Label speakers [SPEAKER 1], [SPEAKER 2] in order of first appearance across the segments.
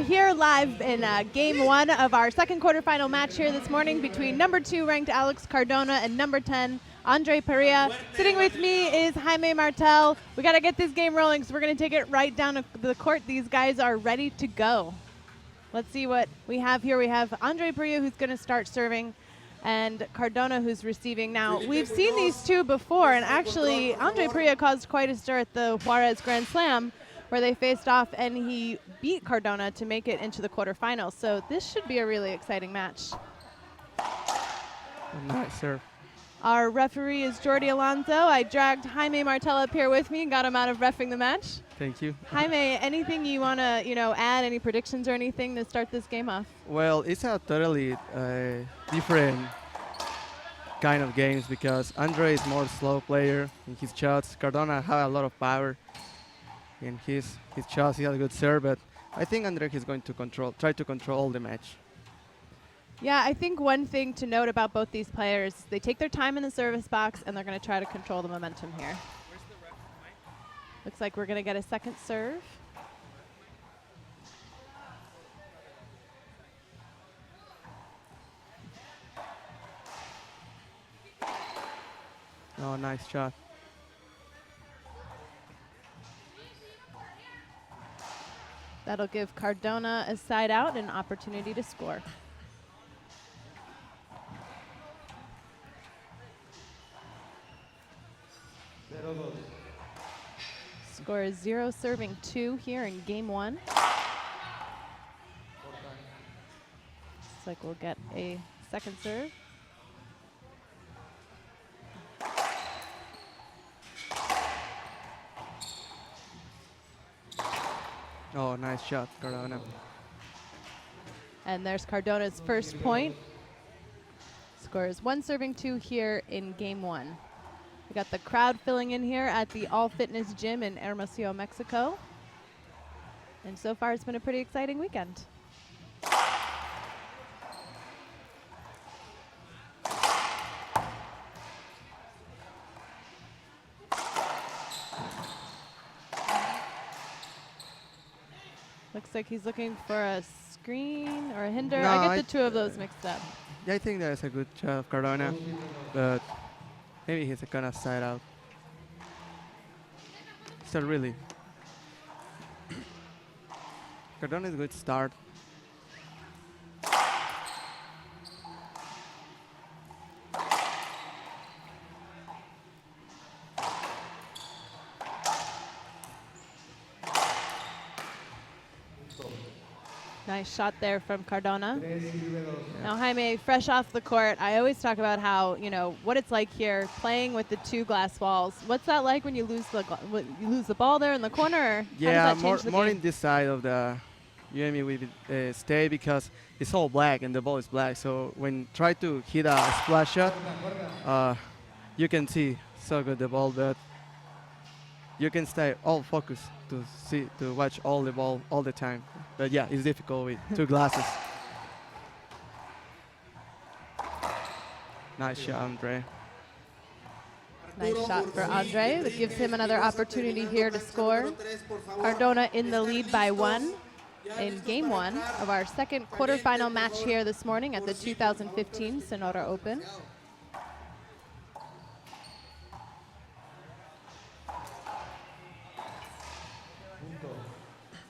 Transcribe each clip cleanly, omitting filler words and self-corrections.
[SPEAKER 1] here live in game one of our second quarterfinal match here this morning between number 2 ranked Alex Cardona and number 10 Andre Parrilla. Sitting with me is Jaime Martel. We got to get this game rolling, so we're going to take it right down to the court. These guys are ready to go. Let's see what we have here. We have Andre Parrilla, who's going to start serving, and Cardona, who's receiving. Now, we've seen these two before, and actually Andre Parrilla caused quite a stir at the Juarez Grand Slam, where they faced off and he beat Cardona to make it into the quarterfinals. So this should be a really exciting match.
[SPEAKER 2] Nice serve.
[SPEAKER 1] Our referee is Jordi Alonso. I dragged Jaime Martel up here with me and got him out of reffing the match.
[SPEAKER 2] Thank you.
[SPEAKER 1] Jaime, anything you want to, add, any predictions or anything to start this game off?
[SPEAKER 2] Well, it's a totally different kind of games because Andre is more slow player in his shots. Cardona have a lot of power in his shots. He has a good serve, but I think Andre is going to try to control the match.
[SPEAKER 1] Yeah, I think one thing to note about both these players, they take their time in the service box and they're going to try to control the momentum here. Looks like we're going to get a second serve.
[SPEAKER 2] Oh, nice shot.
[SPEAKER 1] That'll give Cardona a side out and an opportunity to score. Score is 0, serving 2 here in game 1. Looks like we'll get a second serve.
[SPEAKER 2] Oh, nice shot, Cardona.
[SPEAKER 1] And there's Cardona's first point. Score is 1, serving 2 here in game 1. We got the crowd filling in here at the All Fitness Gym in Hermosillo, Mexico. And so far, it's been a pretty exciting weekend. Looks like he's looking for a screen or a hinder.
[SPEAKER 2] No,
[SPEAKER 1] I get the two of those mixed up.
[SPEAKER 2] Yeah, I think that's a good shot of Cardona, but maybe he's gonna side out. So really, Cardona is a good start.
[SPEAKER 1] Nice shot there from Cardona. Now, Jaime, fresh off the court, I always talk about how, what it's like here playing with the 2 glass walls. What's that like when you lose the ball there in the corner?
[SPEAKER 2] Yeah, more in this side of the UME we stay because it's all black and the ball is black. So when try to hit a splash shot, you can see so good the ball, but you can stay all focused to watch all the ball all the time. But yeah, it's difficult with 2 glasses. Nice shot, Andre.
[SPEAKER 1] Nice shot for Andre. That gives him another opportunity here to score. Cardona in the lead by 1 in game 1 of our second quarterfinal match here this morning at the 2015 Sonora Open.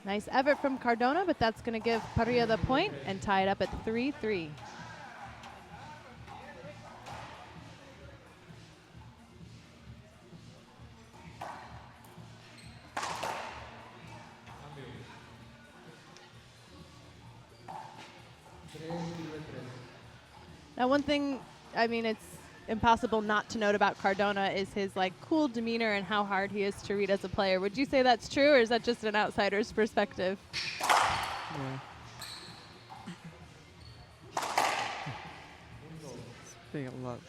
[SPEAKER 1] Nice effort from Cardona, but that's going to give Parrilla the point and tie it up at 3-3. Now, one thing, it's impossible not to note about Cardona is his cool demeanor and how hard he is to read as a player. Would you say that's true, or is that just an outsider's perspective?
[SPEAKER 2] Yeah. Speaking a lot.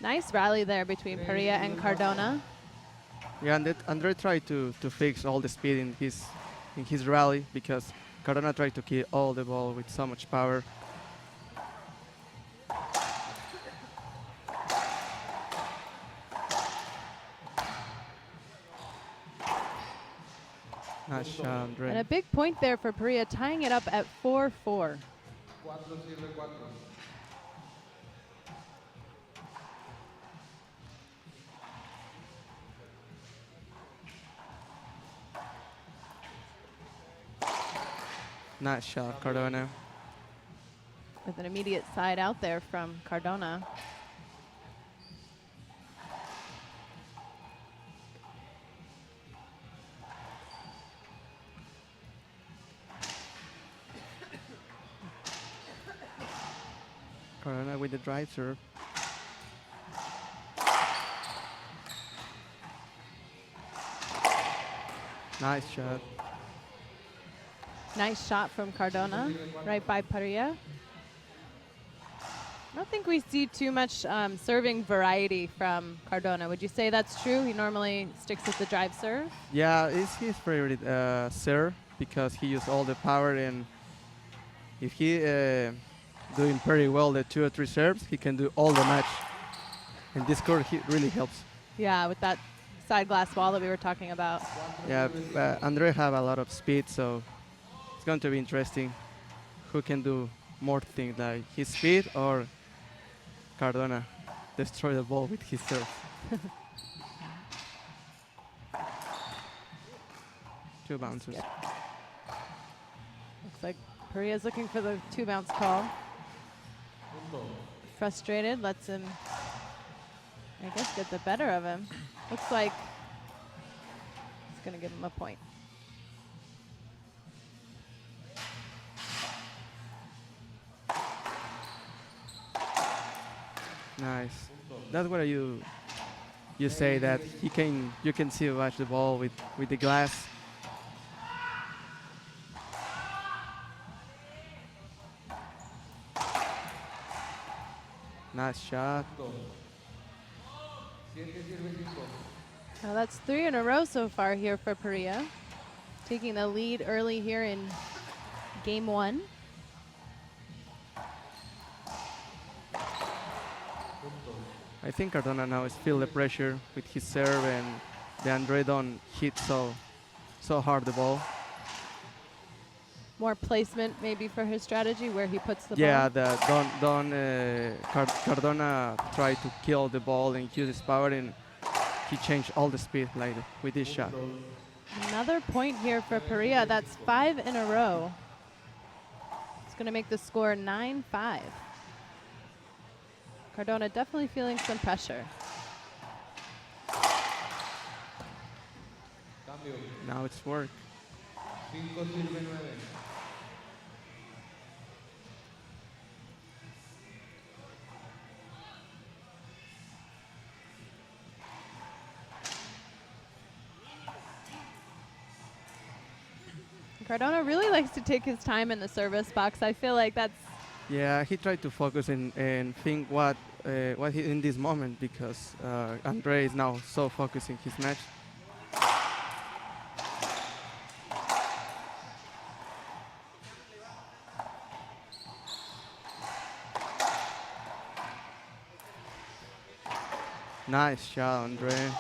[SPEAKER 1] Nice rally there between Pereia and Cardona.
[SPEAKER 2] Yeah, and Andre tried to fix all the speed in his rally because Cardona tried to kill all the ball with so much power. Nice shot, Andre.
[SPEAKER 1] And a big point there for Pereia, tying it up at 4-4.
[SPEAKER 2] Nice shot, Cardona.
[SPEAKER 1] With an immediate side out there from Cardona.
[SPEAKER 2] Cardona with the drive serve. Nice shot.
[SPEAKER 1] Nice shot from Cardona, right by Pereia. I don't think we see too much serving variety from Cardona. Would you say that's true? He normally sticks with the drive serve.
[SPEAKER 2] Yeah, it's his favorite serve because he used all the power, and if he doing pretty well the 2 or 3 serves, he can do all the match. And this court really helps.
[SPEAKER 1] Yeah, with that side glass wall that we were talking about.
[SPEAKER 2] Yeah, Andre have a lot of speed, so it's going to be interesting who can do more things, like his speed or Cardona destroy the ball with his serve. 2 bounces.
[SPEAKER 1] Looks like Pereia's looking for the 2-bounce call. Frustrated, lets him, I guess, get the better of him. Looks like it's going to give him a point.
[SPEAKER 2] Nice. That's what you say that you can see watch the ball with the glass. Nice shot.
[SPEAKER 1] Now that's 3 in a row so far here for Pereia. Taking the lead early here in game 1.
[SPEAKER 2] I think Cardona now is feel the pressure with his serve, and the Andre don't hit so hard the ball.
[SPEAKER 1] More placement maybe for his strategy, where he puts the
[SPEAKER 2] Yeah,
[SPEAKER 1] ball.
[SPEAKER 2] Cardona tried to kill the ball and use his power, and he changed all the speed like with this shot.
[SPEAKER 1] Another point here for Pereia. That's 5 in a row. It's going to make the score 9-5. Cardona definitely feeling some pressure.
[SPEAKER 2] Now it's work.
[SPEAKER 1] Cardona really likes to take his time in the service box. I feel like that's...
[SPEAKER 2] Yeah, he tried to focus and think what he in this moment, because Andre is now so focused in his match. Nice shot, Andre.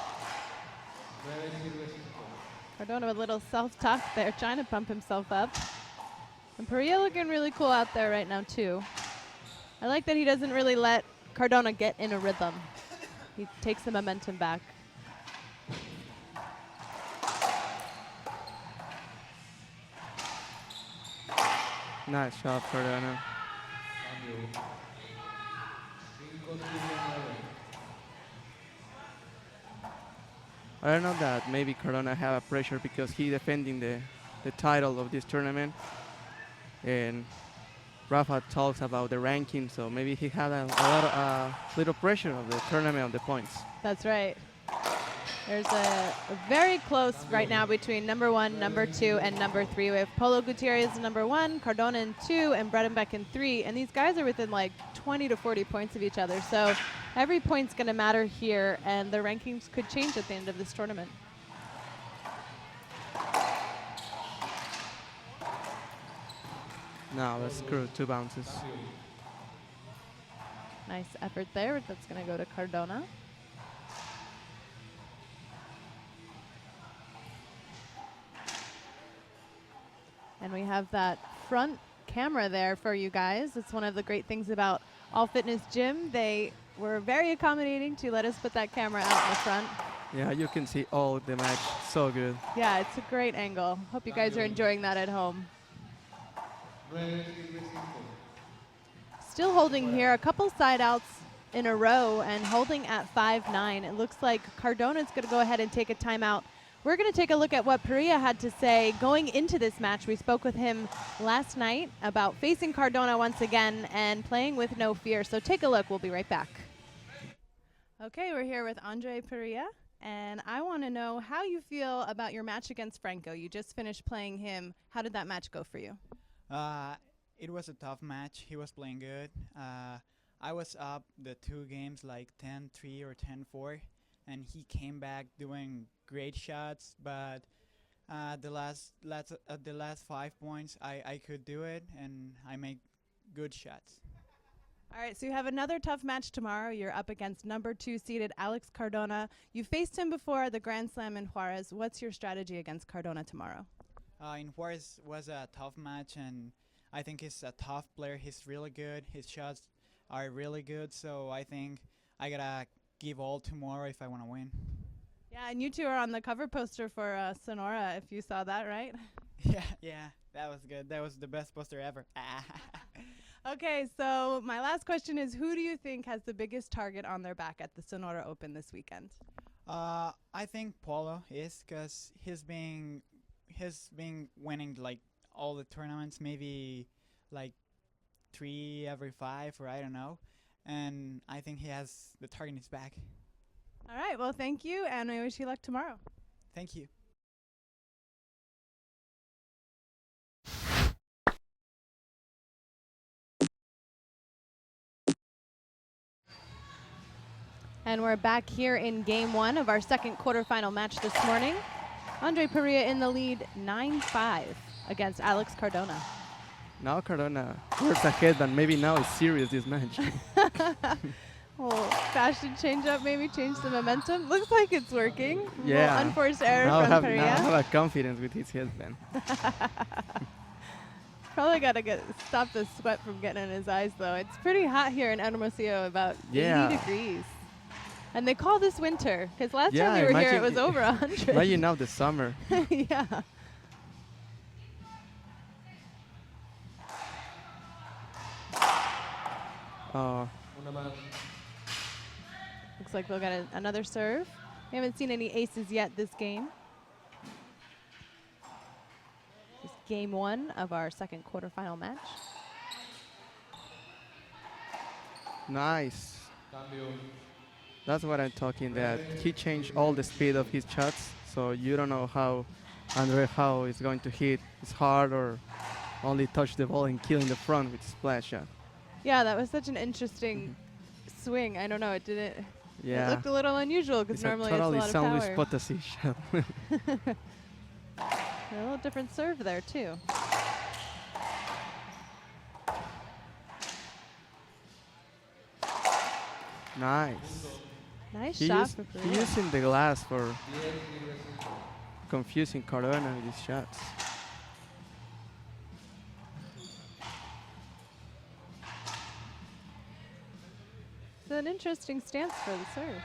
[SPEAKER 1] Cardona with a little self-talk there, trying to pump himself up. And Pereia looking really cool out there right now, too. I like that he doesn't really let Cardona get in a rhythm. He takes the momentum back.
[SPEAKER 2] Nice shot, Cardona. I don't know that maybe Cardona have a pressure because he defending the title of this tournament, and Rafa talks about the ranking, so maybe he had a little pressure of the tournament of the points.
[SPEAKER 1] That's right. There's a very close right now between number 1, number 2, and number 3. We have Polo Gutierrez in number 1, Cardona in 2, and Bredenbeck in 3. And these guys are within like 20 to 40 points of each other. So every point's going to matter here, and the rankings could change at the end of this tournament.
[SPEAKER 2] No, that's screw. 2 bounces.
[SPEAKER 1] Nice effort there. That's going to go to Cardona. And we have that front camera there for you guys. It's one of the great things about All Fitness Gym. They were very accommodating to let us put that camera out in the front.
[SPEAKER 2] Yeah, you can see all the match. So good.
[SPEAKER 1] Yeah, it's a great angle. Hope you guys are enjoying that at home. Still holding here, a couple side outs in a row and holding at 5-9. It looks like Cardona's going to go ahead and take a timeout. We're going to take a look at what Pereia had to say going into this match. We spoke with him last night about facing Cardona once again and playing with no fear. So take a look. We'll be right back. Okay, we're here with Andre Parrilla, and I want to know how you feel about your match against Franco. You just finished playing him. How did that match go for you?
[SPEAKER 3] It was a tough match. He was playing good. I was up the 2 games like 10-3 or 10-4, and he came back doing great shots. But the last 5 points, I could do it, and I made good shots.
[SPEAKER 1] All right, so you have another tough match tomorrow. You're up against number 2 seeded Alex Cardona. You faced him before at the Grand Slam in Juarez. What's your strategy against Cardona tomorrow?
[SPEAKER 3] In Juarez was a tough match, and I think he's a tough player. He's really good. His shots are really good, so I think I gotta give all tomorrow if I want to win.
[SPEAKER 1] Yeah, and you two are on the cover poster for Sonora, if you saw that, right?
[SPEAKER 3] Yeah, that was good. That was the best poster ever.
[SPEAKER 1] Okay, so my last question is, who do you think has the biggest target on their back at the Sonora Open this weekend?
[SPEAKER 3] I think Polo is, because he's been winning like all the tournaments, maybe like 3 every 5, or I don't know. And I think he has the target in his back.
[SPEAKER 1] All right, well, thank you, and I wish you luck tomorrow.
[SPEAKER 3] Thank you.
[SPEAKER 1] And we're back here in game 1 of our second quarterfinal match this morning. Andre Parrilla in the lead 9-5 against Alex Cardona.
[SPEAKER 2] Now Cardona works ahead, but maybe now it's serious this match.
[SPEAKER 1] Oh, fashion change up, maybe change the momentum. Looks like it's working.
[SPEAKER 2] Yeah.
[SPEAKER 1] Unforced error
[SPEAKER 2] now
[SPEAKER 1] from
[SPEAKER 2] now
[SPEAKER 1] Pereia.
[SPEAKER 2] have a confidence with his headband.
[SPEAKER 1] Probably got to stop the sweat from getting in his eyes, though. It's pretty hot here in Hermosillo, about 80 degrees. And they call this winter, because last time we were here, it was over 100.
[SPEAKER 2] Imagine now the summer.
[SPEAKER 1] Yeah.
[SPEAKER 2] Oh.
[SPEAKER 1] Looks like they'll get another serve. We haven't seen any aces yet this game. This is game 1 of our second quarterfinal match.
[SPEAKER 2] Nice. That's what I'm talking, that he changed all the speed of his shots, so you don't know how is going to hit. It's hard or only touch the ball and kill in the front with splash shot.
[SPEAKER 1] Yeah, that was such an interesting swing. I don't know, it didn't.
[SPEAKER 2] Yeah.
[SPEAKER 1] It looked a little unusual because normally it's a lot of
[SPEAKER 2] San Luis
[SPEAKER 1] power.
[SPEAKER 2] Potosí shot.
[SPEAKER 1] A little different serve there too.
[SPEAKER 2] Nice.
[SPEAKER 1] Nice shot for
[SPEAKER 2] He's
[SPEAKER 1] Pereia.
[SPEAKER 2] using the glass for confusing Cardona with his shots.
[SPEAKER 1] It's an interesting stance for the serve.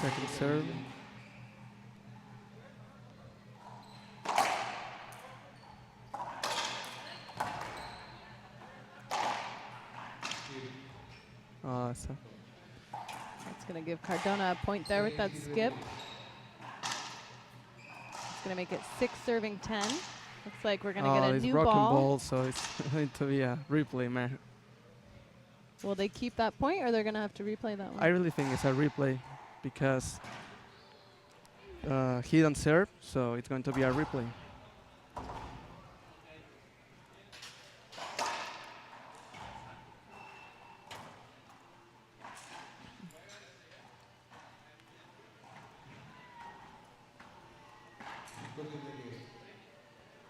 [SPEAKER 2] Second serve. Awesome.
[SPEAKER 1] Gonna give Cardona a point there with that skip. It's gonna make it 6 serving 10. Looks like we're gonna get a
[SPEAKER 2] it's
[SPEAKER 1] new
[SPEAKER 2] broken
[SPEAKER 1] ball.
[SPEAKER 2] ball, so it's going to be a replay, man.
[SPEAKER 1] Will they keep that point, or they're gonna have to replay that one?
[SPEAKER 2] I really think it's a replay because he don't serve, so it's going to be a replay.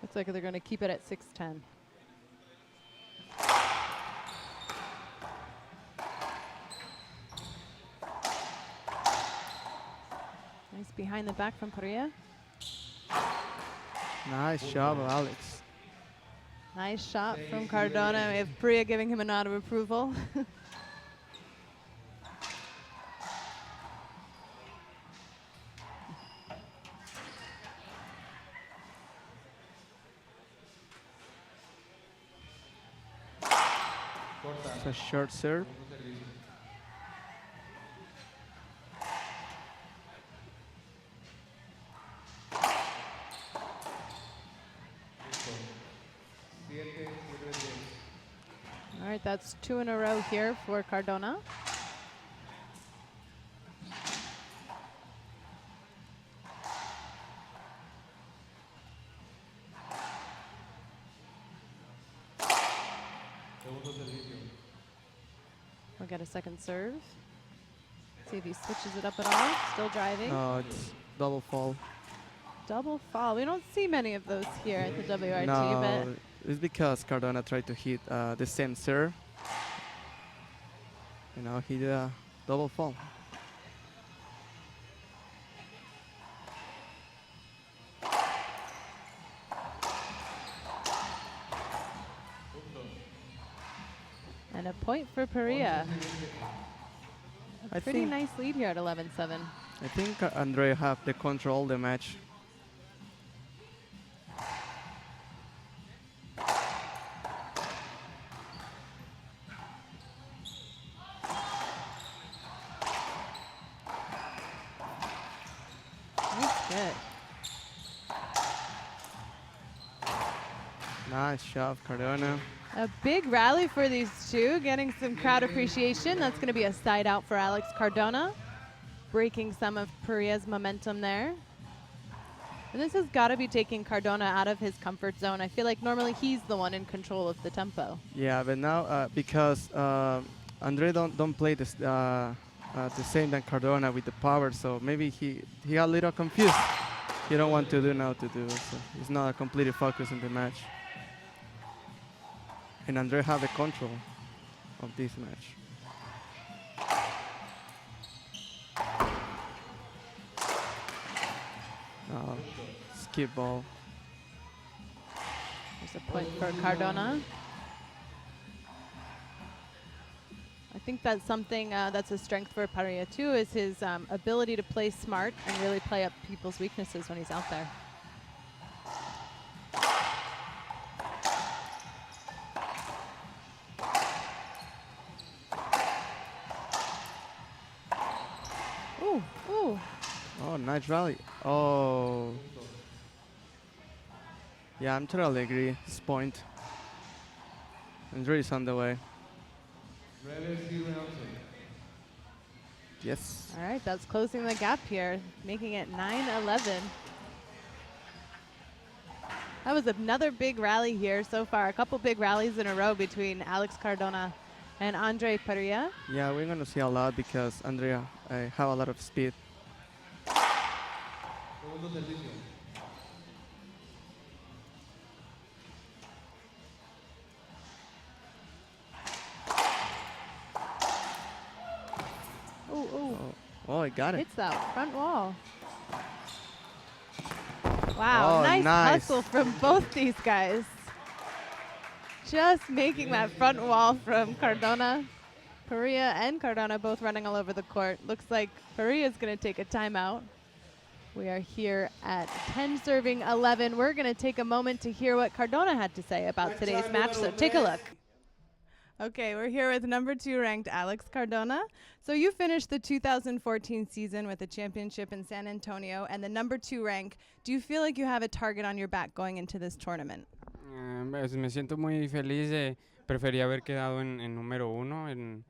[SPEAKER 1] Looks like they're gonna keep it at 6-10. Nice behind the back from Pereia.
[SPEAKER 2] Nice job, Alex.
[SPEAKER 1] Nice shot from Cardona. We have Pereia giving him a nod of approval.
[SPEAKER 2] It's a short serve.
[SPEAKER 1] All right, that's 2 in a row here for Cardona. We'll get a second serve. See if he switches it up at all. Still driving.
[SPEAKER 2] No, it's double fall.
[SPEAKER 1] Double fall. We don't see many of those here at the WRT,
[SPEAKER 2] No,
[SPEAKER 1] but
[SPEAKER 2] it's because Cardona tried to hit the same serve. You know, he did a double fall.
[SPEAKER 1] and a point for Pereia. A
[SPEAKER 2] I
[SPEAKER 1] pretty
[SPEAKER 2] think-
[SPEAKER 1] nice lead here at 11-7.
[SPEAKER 2] I think Andre have the control the match.
[SPEAKER 1] Nice hit.
[SPEAKER 2] Nice shot, Cardona.
[SPEAKER 1] A big rally for these two, getting some crowd appreciation. That's going to be a side out for Alex Cardona, breaking some of Pereia's momentum there. And this has got to be taking Cardona out of his comfort zone. I feel like normally he's the one in control of the tempo.
[SPEAKER 2] Yeah, but now because Andre don't play this the same than Cardona with the power, so maybe he got a little confused. He don't want to do now to do, so he's not completely focused in the match. And Andre have the control of this match. Skip ball.
[SPEAKER 1] There's a point for Cardona. I think that's something that's a strength for Pereia too, is his ability to play smart and really play up people's weaknesses when he's out there. Ooh, ooh.
[SPEAKER 2] Oh, nice rally. Oh. Yeah, I'm totally agree. This point. Andre is on the way. Yes.
[SPEAKER 1] All right, that's closing the gap here, making it 9-11. That was another big rally here so far. A couple big rallies in a row between Alex Cardona and Andre Parrilla.
[SPEAKER 2] Yeah, we're going to see a lot because Andrea have a lot of speed.
[SPEAKER 1] Ooh, ooh.
[SPEAKER 2] Oh, I got it.
[SPEAKER 1] Hits that front wall. Wow,
[SPEAKER 2] Oh,
[SPEAKER 1] nice
[SPEAKER 2] nice.
[SPEAKER 1] hustle from both these guys. Just making that front wall from Cardona. Pereia and Cardona both running all over the court. Looks like Pereia's going to take a timeout. We are here at 10-11. We're going to take a moment to hear what Cardona had to say about today's match, so take a look. Okay, we're here with number 2 ranked Alex Cardona. So you finished the 2014 season with a championship in San Antonio and the number 2 rank. Do you feel like you have a target on your back going into this tournament?
[SPEAKER 4] Pues me siento muy feliz. Prefería haber quedado en número 1.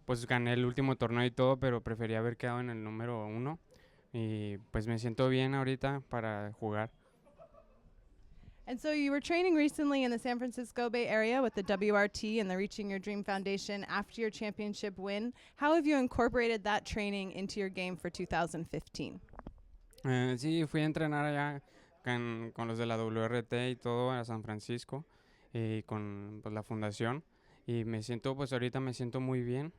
[SPEAKER 4] Pues gané el último torneo y todo, pero prefería haber quedado en el número 1. Y pues me siento bien ahorita para jugar.
[SPEAKER 1] And so you were training recently in the San Francisco Bay Area with the WRT and the Reaching Your Dream Foundation after your championship win. How have you incorporated that training into your game for 2015?
[SPEAKER 4] Sí, fui a entrenar allá con los de la WRT y todo a San Francisco y con pues, la fundación. Y pues ahorita me siento muy bien.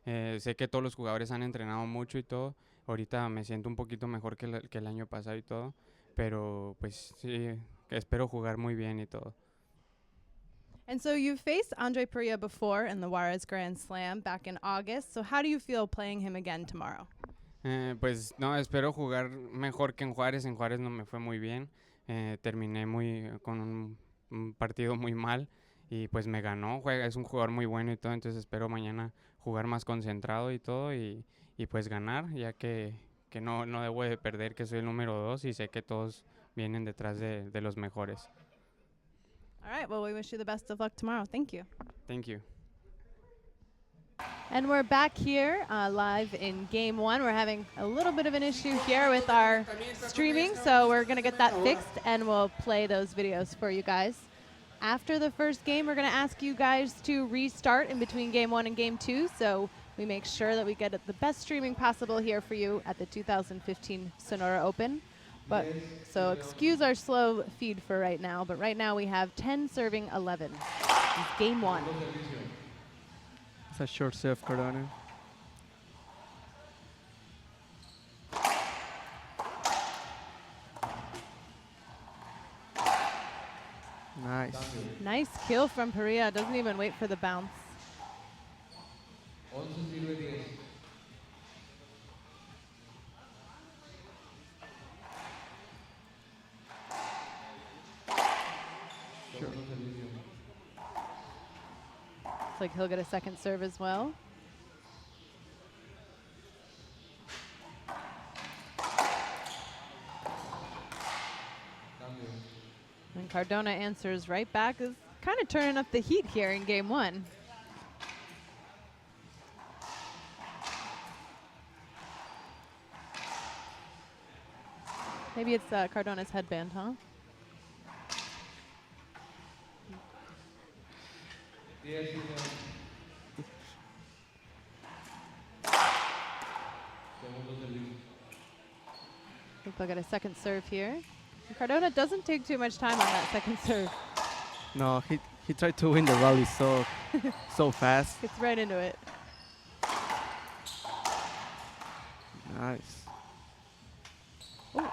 [SPEAKER 4] Sé que todos los jugadores han entrenado mucho y todo. Ahorita me siento un poquito mejor que el año pasado y todo. Pero pues sí, espero jugar muy bien y todo.
[SPEAKER 1] And so you faced Andre Parrilla before in the Juarez Grand Slam back in August. So how do you feel playing him again tomorrow?
[SPEAKER 4] Pues no, espero jugar mejor que en Juárez. En Juárez no me fue muy bien. Terminé con un partido muy mal y pues me ganó. Es un jugador muy bueno y todo, entonces espero mañana jugar más concentrado y todo y pues ganar, ya que no debo de perder, que soy el número 2 y sé que todos vienen detrás de los mejores.
[SPEAKER 1] All right, well, we wish you the best of luck tomorrow. Thank you.
[SPEAKER 4] Thank you.
[SPEAKER 1] And we're back here live in Game 1. We're having a little bit of an issue here with our streaming, so we're going to get that fixed and we'll play those videos for you guys. After the first game, we're going to ask you guys to restart in between Game 1 and Game 2, so we make sure that we get the best streaming possible here for you at the 2015 Sonora Open. But so excuse our slow feed for right now, but right now we have 10 serving 11. It's Game 1.
[SPEAKER 2] It's a short serve, Cardona. Nice.
[SPEAKER 1] Nice kill from Pereia. Doesn't even wait for the bounce. Looks like he'll get a second serve as well. And Cardona answers right back. Is kind of turning up the heat here in Game 1. Maybe it's Cardona's headband, huh? I think they'll get a second serve here. And Cardona doesn't take too much time on that second serve.
[SPEAKER 2] No, he tried to win the rally so fast.
[SPEAKER 1] Gets right into it.
[SPEAKER 2] Nice.
[SPEAKER 1] Ooh.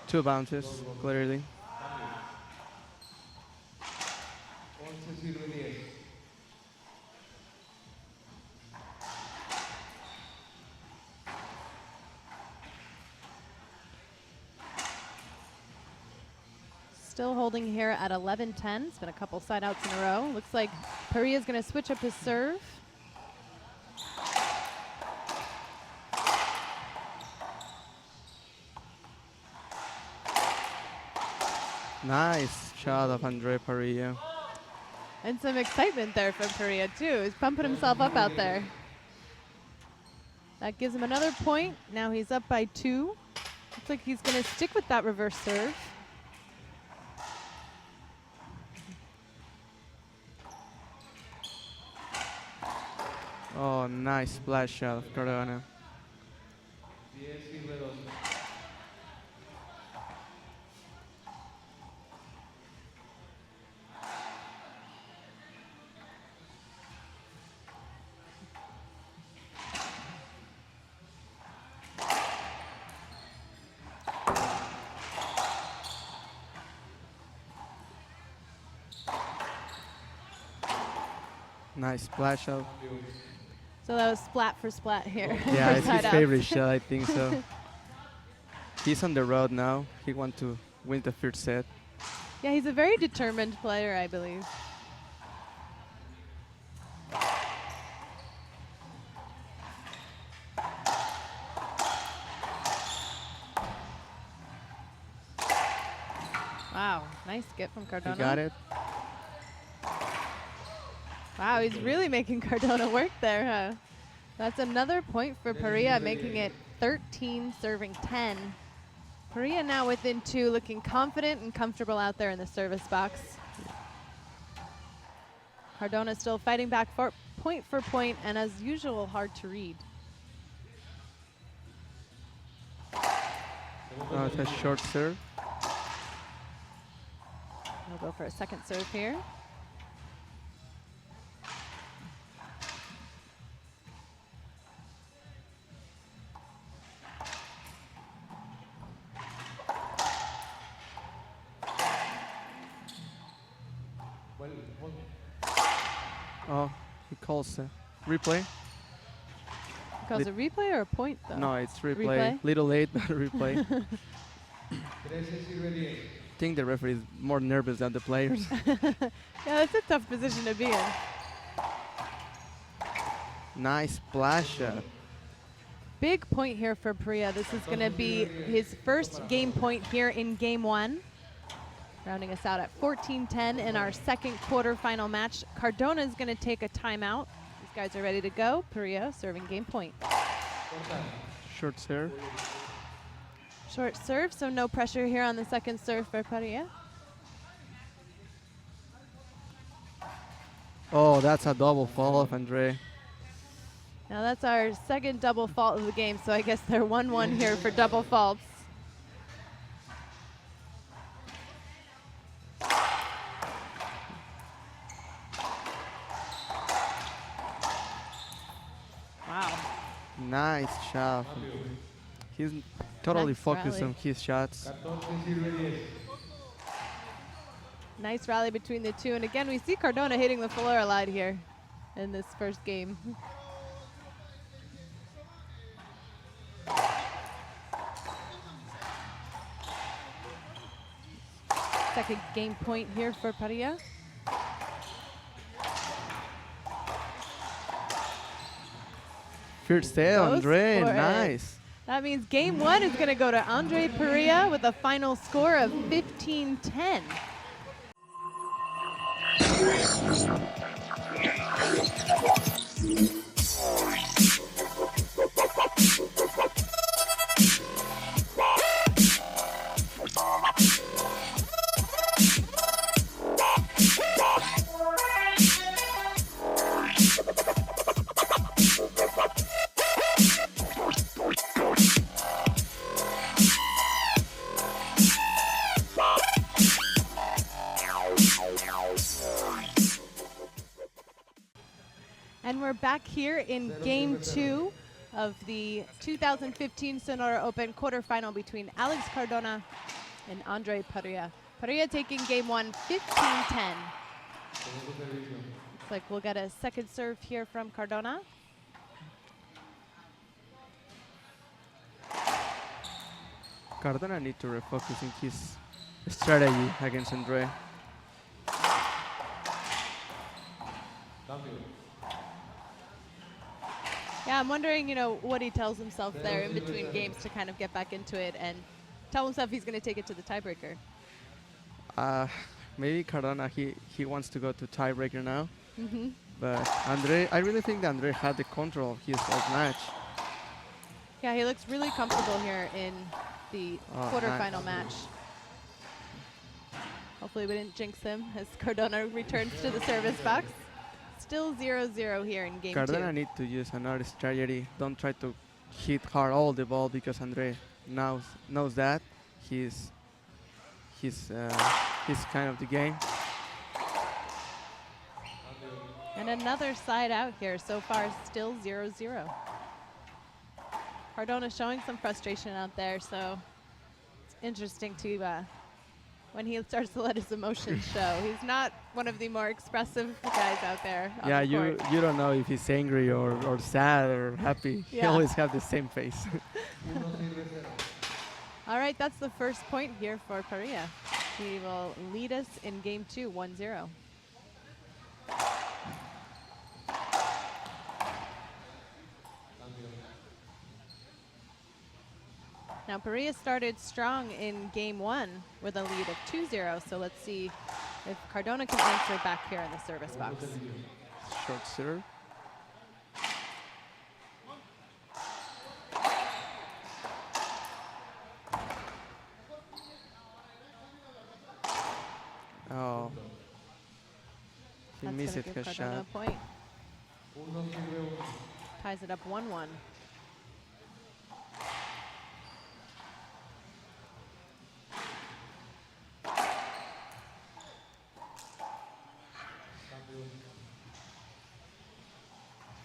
[SPEAKER 2] Two bounces, clearly.
[SPEAKER 1] Still holding here at 11-10. It's been a couple side outs in a row. Looks like Pereia's going to switch up his serve.
[SPEAKER 2] Nice shot of Andre Parrilla.
[SPEAKER 1] And some excitement there from Pereia, too. He's pumping himself up out there. That gives him another point. Now he's up by 2. Looks like he's going to stick with that reverse serve.
[SPEAKER 2] Oh, nice splash shot of Cardona. Nice splash shot.
[SPEAKER 1] So that was splat for splat here.
[SPEAKER 2] Yeah,
[SPEAKER 1] for
[SPEAKER 2] it's
[SPEAKER 1] side
[SPEAKER 2] his
[SPEAKER 1] outs.
[SPEAKER 2] favorite shot, I think so. He's on the road now. He wants to win the first set.
[SPEAKER 1] Yeah, he's a very determined player, I believe. Wow, nice get from Cardona.
[SPEAKER 2] He got it.
[SPEAKER 1] Wow, he's really making Cardona work there, huh? That's another point for Pereia, making it 13, serving 10. Pereia now within 2, looking confident and comfortable out there in the service box. Cardona still fighting back for point, and as usual, hard to read.
[SPEAKER 2] Oh, it's a short serve.
[SPEAKER 1] We'll go for a second serve here.
[SPEAKER 2] Oh, he calls a replay.
[SPEAKER 1] Calls a replay or a point, though?
[SPEAKER 2] No, it's replay.
[SPEAKER 1] Replay?
[SPEAKER 2] Little late, but replay. I think the referee is more nervous than the players.
[SPEAKER 1] Yeah, that's a tough position to be in.
[SPEAKER 2] Nice splash shot.
[SPEAKER 1] Big point here for Pereia. This is going to be his first game point here in game 1. Rounding us out at 14-10 in our second quarterfinal match. Cardona is going to take a timeout. These guys are ready to go. Pereia serving game point.
[SPEAKER 2] Short serve.
[SPEAKER 1] Short serve, so no pressure here on the second serve for Pereia.
[SPEAKER 2] Oh, that's a double fall of Andre.
[SPEAKER 1] Now that's our second double fault of the game, so I guess they're 1-1 here for double faults. Wow.
[SPEAKER 2] Nice shot. He's totally
[SPEAKER 1] Nice
[SPEAKER 2] focused
[SPEAKER 1] rally.
[SPEAKER 2] on his shots.
[SPEAKER 1] Nice rally between the two, and again we see Cardona hitting the floor a lot here in this first game. Second game point here for Pereia.
[SPEAKER 2] First set,
[SPEAKER 1] Goes
[SPEAKER 2] Andre.
[SPEAKER 1] for it.
[SPEAKER 2] Nice.
[SPEAKER 1] That means game 1 is going to go to Andre Parrilla with a final score of 15-10. And we're back here in game 2 of the 2015 Sonora Open quarterfinal between Alex Cardona and Andre Parrilla. Pereia taking game 1, 15-10. Looks like we'll get a second serve here from Cardona.
[SPEAKER 2] Cardona need to refocus in his strategy against Andre.
[SPEAKER 1] Yeah, I'm wondering, what he tells himself there in between games to kind of get back into it and tell himself he's going to take it to the tiebreaker.
[SPEAKER 2] Maybe Cardona, he wants to go to tiebreaker now.
[SPEAKER 1] Mm-hmm.
[SPEAKER 2] But Andre, I really think that Andre had the control of his whole match.
[SPEAKER 1] Yeah, he looks really comfortable here in the quarterfinal match. Hopefully we didn't jinx him as Cardona returns to the service box. Still 0-0 here in game 2.
[SPEAKER 2] Cardona need to use another strategy. Don't try to hit hard all the ball because Andre knows that he's kind of the game.
[SPEAKER 1] And another side out here. So far, still 0-0. Cardona showing some frustration out there, so it's interesting to when he starts to let his emotions show. He's not one of the more expressive guys out there on
[SPEAKER 2] Yeah,
[SPEAKER 1] the court.
[SPEAKER 2] you don't know if he's angry or sad or happy. He
[SPEAKER 1] Yeah.
[SPEAKER 2] always have the same face.
[SPEAKER 1] All right, that's the first point here for Pereia. He will lead us in game 2, 1-0. Now, Pereia started strong in game 1 with a lead of 2-0, so let's see if Cardona can answer back here in the service box.
[SPEAKER 2] Short serve. Oh. He
[SPEAKER 1] That's
[SPEAKER 2] missed
[SPEAKER 1] gonna give
[SPEAKER 2] his
[SPEAKER 1] Cardona
[SPEAKER 2] shot.
[SPEAKER 1] a point. Ties it up 1-1.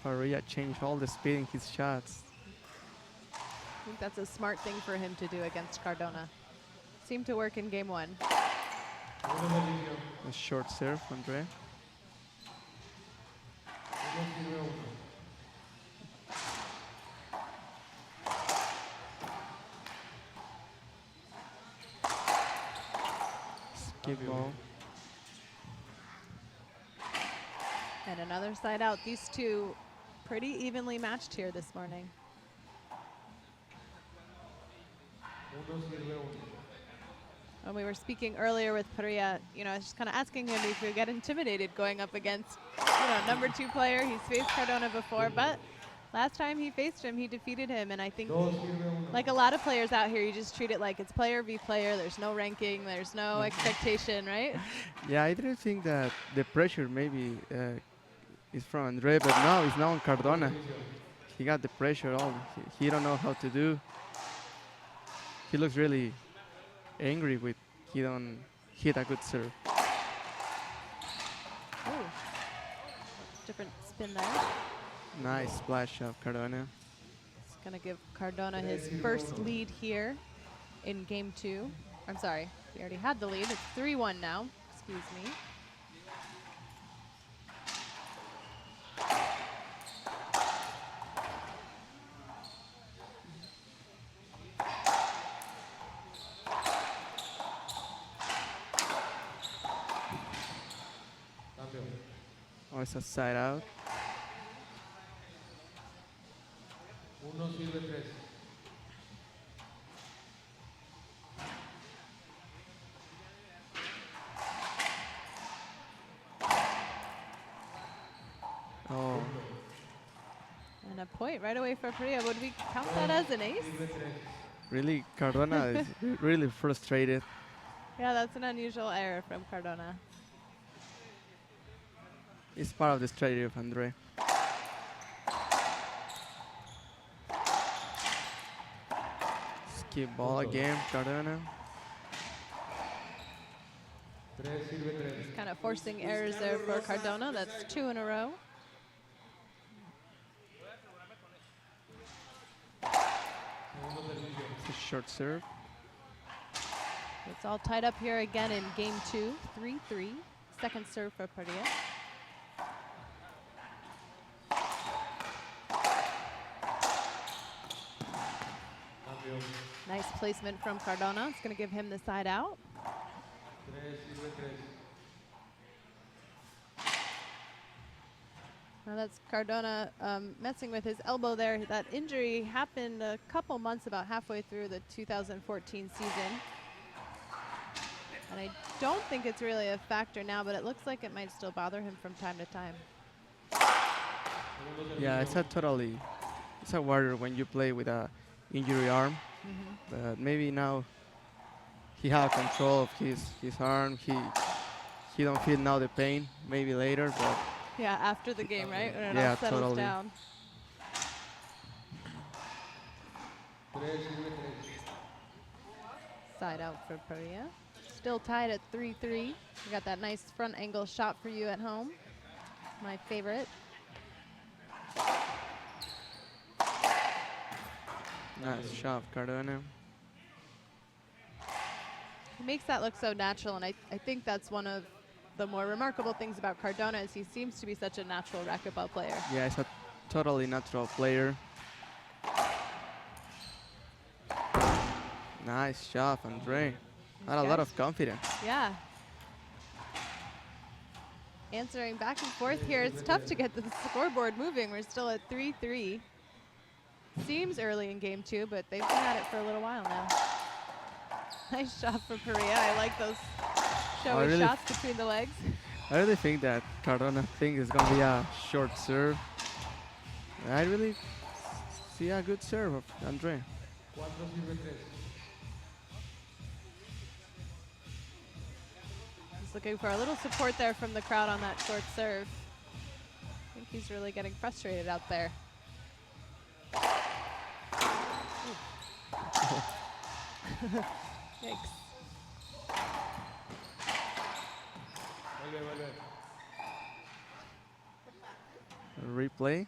[SPEAKER 2] Parrilla changed all the speed in his shots.
[SPEAKER 1] I think that's a smart thing for him to do against Cardona. Seemed to work in game 1.
[SPEAKER 2] A short serve, Andre. Skip ball.
[SPEAKER 1] And another side out. These two pretty evenly matched here this morning. When we were speaking earlier with Pereia, you know, I was just kind of asking him if he would get intimidated going up against, you know, number 2 player. He's faced Cardona before, but last time he faced him, he defeated him. And I think, like a lot of players out here, you just treat it like it's player v player. There's no ranking. There's no expectation, right?
[SPEAKER 2] Yeah, I didn't think that the pressure maybe is from Andre, but no, it's now on Cardona. He got the pressure all. He don't know how to do. He looks really angry with he don't hit a good serve.
[SPEAKER 1] Ooh. Different spin there.
[SPEAKER 2] Nice splash of Cardona.
[SPEAKER 1] It's going to give Cardona his first lead here in game 2. I'm sorry, he already had the lead. It's 3-1 now. Excuse me.
[SPEAKER 2] Oh, it's a side out. Oh,
[SPEAKER 1] And a point right away for Pereia. Would we count that as an ace?
[SPEAKER 2] really, Cardona is really frustrated.
[SPEAKER 1] Yeah, that's an unusual error from Cardona.
[SPEAKER 2] It's part of the strategy of Andre. Skip ball again, Cardona.
[SPEAKER 1] Kind of forcing errors there for Cardona. That's 2 in a row.
[SPEAKER 2] It's a short serve.
[SPEAKER 1] It's all tied up here again in game 2, 3-3. Second serve for Pereia. Nice placement from Cardona. It's going to give him the side out. Now that's Cardona messing with his elbow there. That injury happened a couple months, about halfway through the 2014 season. And I don't think it's really a factor now, but it looks like it might still bother him from time to time.
[SPEAKER 2] Yeah, it's a worry when you play with a injury arm. But maybe now he have control of his arm. He don't feel now the pain. Maybe later, but
[SPEAKER 1] Yeah, after the game, right? When it
[SPEAKER 2] Yeah,
[SPEAKER 1] all settles
[SPEAKER 2] totally.
[SPEAKER 1] down. Side out for Pereia. Still tied at 3-3. We got that nice front angle shot for you at home. My favorite.
[SPEAKER 2] nice shot, Cardona.
[SPEAKER 1] He makes that look so natural, and I think that's one of the more remarkable things about Cardona is he seems to be such a natural racquetball player.
[SPEAKER 2] Yeah, he's a totally natural player. Nice shot, Andre. Had a lot of confidence.
[SPEAKER 1] Yeah. Answering back and forth here. It's tough to get the scoreboard moving. We're still at 3-3. Seems early in game 2, but they've been at it for a little while now. Nice shot for Pereia. I like those showy
[SPEAKER 2] really
[SPEAKER 1] shots between the legs.
[SPEAKER 2] I really think that Cardona thinks it's going to be a short serve. I really see a good serve of Andre.
[SPEAKER 1] He's looking for a little support there from the crowd on that short serve. I think he's really getting frustrated out there. Yikes.
[SPEAKER 2] Replay.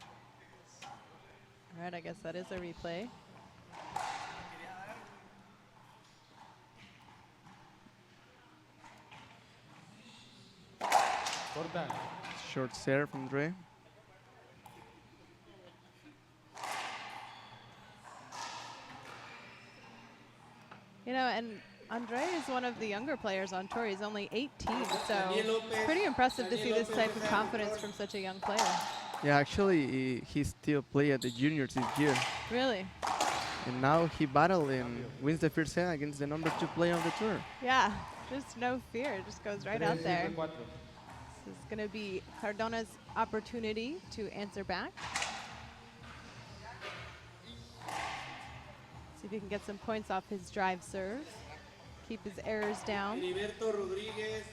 [SPEAKER 1] All right, I guess that is a replay.
[SPEAKER 2] Short serve from Andre.
[SPEAKER 1] You know, and Andre is one of the younger players on tour. He's only 18, so pretty impressive to see this type of confidence from such a young player.
[SPEAKER 2] Yeah, actually, he still play at the juniors this year.
[SPEAKER 1] Really?
[SPEAKER 2] And now he battled and wins the first set against the number 2 player on the tour.
[SPEAKER 1] Yeah, just no fear. Just goes right out there. This is going to be Cardona's opportunity to answer back. See if he can get some points off his drive serve. Keep his errors down.
[SPEAKER 5] Heriberto Rodríguez.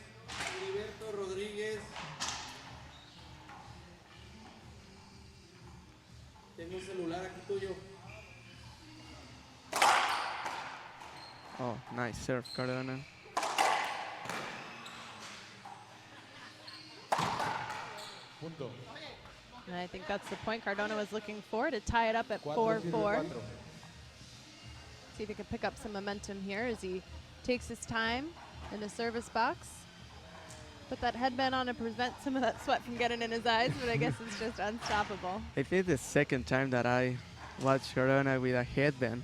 [SPEAKER 5] Tengo un celular aquí tuyo.
[SPEAKER 2] Oh, nice serve, Cardona.
[SPEAKER 1] And I think that's the point Cardona was looking for, to tie it up at 4-4. See if he can pick up some momentum here as he takes his time in the service box. Put that headband on to prevent some of that sweat from getting in his eyes, but I guess it's just unstoppable.
[SPEAKER 2] I think the second time that I watched Cardona with a headband.